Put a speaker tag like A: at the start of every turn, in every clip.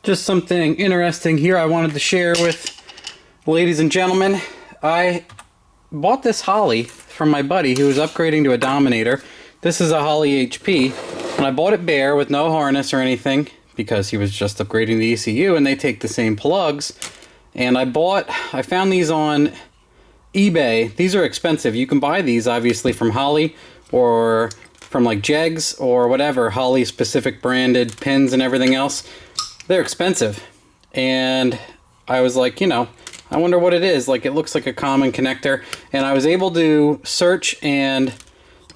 A: Just something interesting here I wanted to share with ladies and gentlemen. I bought this Holley from my buddy who was upgrading to a Dominator. This is a Holley HP, and I bought it bare with no harness or anything because he was just upgrading the ECU, and they take the same plugs. And I found these on eBay. These are expensive. You can buy these obviously from Holley or from like Jegs or whatever, Holley specific branded pins and everything else. They're expensive, and I was like, you know, I wonder what it is. Like, it looks like a common connector, and I was able to search, and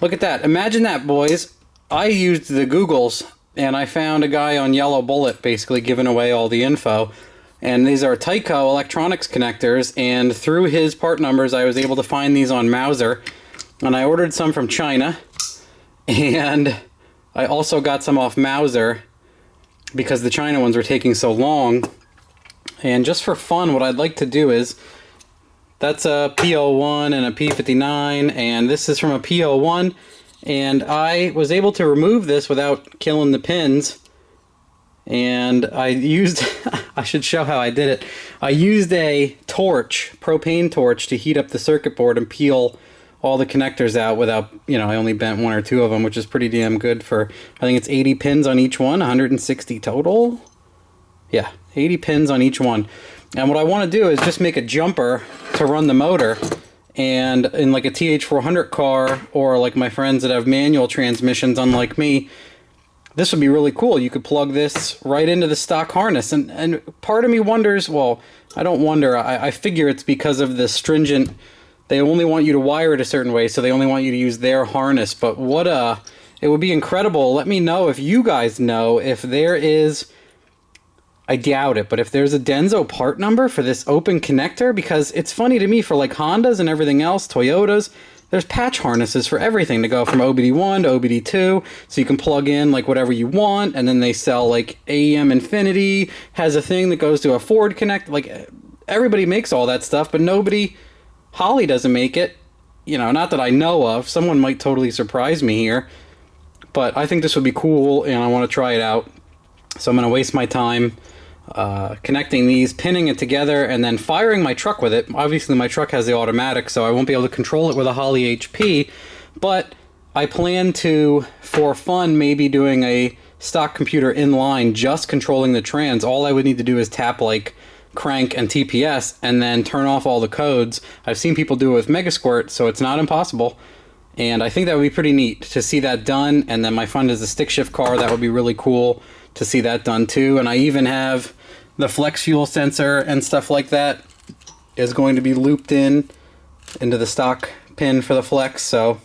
A: look at that. Imagine that, boys. I used the Googles, and I found a guy on Yellow Bullet basically giving away all the info, and these are Tyco electronics connectors, and through his part numbers I was able to find these on Mauser, and I ordered some from China, and I also got some off Mauser because the China ones were taking so long. And just for fun, what I'd like to do is, that's a P01 and a P59, and this is from a P01, and I was able to remove this without killing the pins. And I used, I should show how I did it. I used a torch, propane torch, to heat up the circuit board and peel all the connectors out without, you know, I only bent one or two of them, which is pretty damn good for, I think it's 80 pins on each one, 160 total. Yeah, 80 pins on each one. And what I want to do is just make a jumper to run the motor. And in like a TH400 car, or like my friends that have manual transmissions, unlike me, this would be really cool. You could plug this right into the stock harness. And part of me wonders, well, I don't wonder, I figure it's because of the stringent, they only want you to wire it a certain way, so they only want you to use their harness. But it would be incredible. Let me know if you guys know if there is, I doubt it, but if there's a Denso part number for this open connector, because it's funny to me, for like Hondas and everything else, Toyotas, there's patch harnesses for everything to go from OBD1 to OBD2, so you can plug in like whatever you want, and then they sell like AEM Infinity has a thing that goes to a Ford Connect. Like, everybody makes all that stuff, but Holley doesn't make it. You know, not that I know of. Someone might totally surprise me here, but I think this would be cool, and I want to try it out. So I'm going to waste my time connecting these, pinning it together, and then firing my truck with it. Obviously my truck has the automatic, so I won't be able to control it with a Holley HP, but I plan to, for fun, maybe doing a stock computer inline, just controlling the trans. All I would need to do is tap like crank and TPS and then turn off all the codes. I've seen people do it with Megasquirt, so it's not impossible, and I think that would be pretty neat to see that done. And then my friend is a stick shift car. That would be really cool to see that done too. And I even have the flex fuel sensor and stuff like that is going to be looped into the stock pin for the flex, so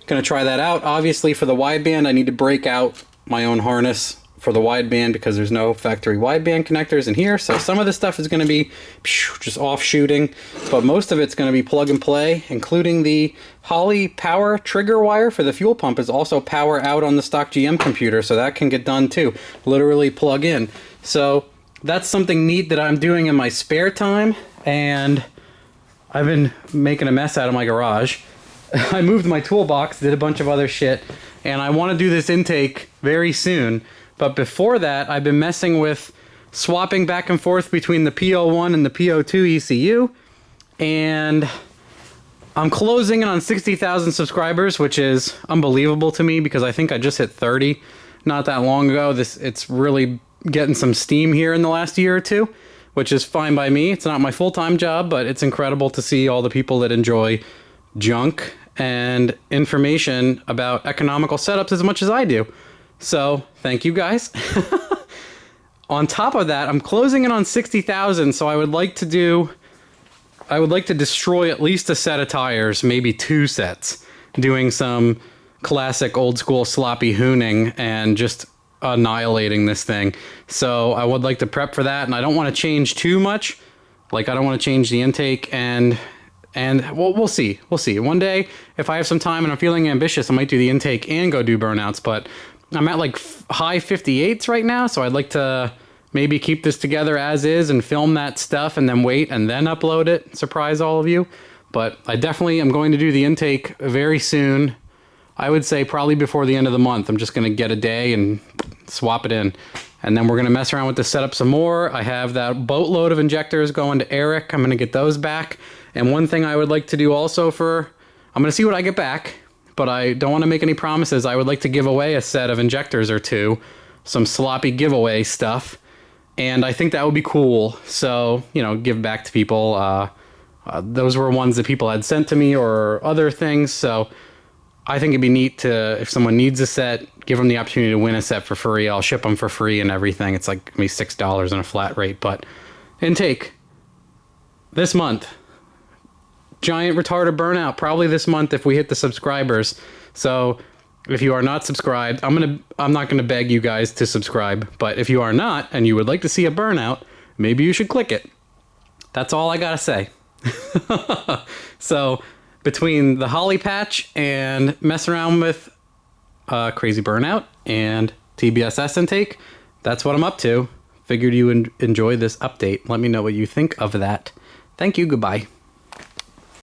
A: gonna try that out. Obviously for the wideband I need to break out my own harness for the wideband because there's no factory wideband connectors in here, so some of this stuff is going to be just offshooting, but most of it's going to be plug and play, including the Holley power trigger wire for the fuel pump is also power out on the stock GM computer, so that can get done too, literally plug in. So that's something neat that I'm doing in my spare time, and I've been making a mess out of my garage. I moved my toolbox, did a bunch of other shit, and I want to do this intake very soon. But before that, I've been messing with swapping back and forth between the P01 and the P02 ECU. And I'm closing in on 60,000 subscribers, which is unbelievable to me because I think I just hit 30 not that long ago. It's really getting some steam here in the last year or two, which is fine by me. It's not my full-time job, but it's incredible to see all the people that enjoy junk and information about economical setups as much as I do. So thank you guys. On top of that, I'm closing in on 60,000, so I would like to destroy at least a set of tires, maybe 2 sets, doing some classic old school sloppy hooning and just annihilating this thing. So I would like to prep for that, and I don't want to change too much. Like, I don't want to change the intake, and well, we'll see. We'll see. One day, if I have some time and I'm feeling ambitious, I might do the intake and go do burnouts, but I'm at like high 58s right now, so I'd like to maybe keep this together as is and film that stuff and then wait and then upload it, surprise all of you. But I definitely am going to do the intake very soon. I would say probably before the end of the month. I'm just going to get a day and swap it in. And then we're going to mess around with the setup some more. I have that boatload of injectors going to Eric. I'm going to get those back. And one thing I would like to do also I'm going to see what I get back, but I don't want to make any promises. I would like to give away a set of injectors or two, some sloppy giveaway stuff. And I think that would be cool. So, you know, give back to people. Those were ones that people had sent to me or other things. So I think it'd be neat to, if someone needs a set, give them the opportunity to win a set for free. I'll ship them for free and everything. It's like maybe $6 in a flat rate. But intake this month, giant retarder burnout probably this month if we hit the subscribers. So if you are not subscribed, I'm not gonna beg you guys to subscribe. But if you are not and you would like to see a burnout, maybe you should click it. That's all I gotta say. So between the Holley patch and mess around with Crazy Burnout and TBSS intake, that's what I'm up to. Figured you would enjoy this update. Let me know what you think of that. Thank you. Goodbye.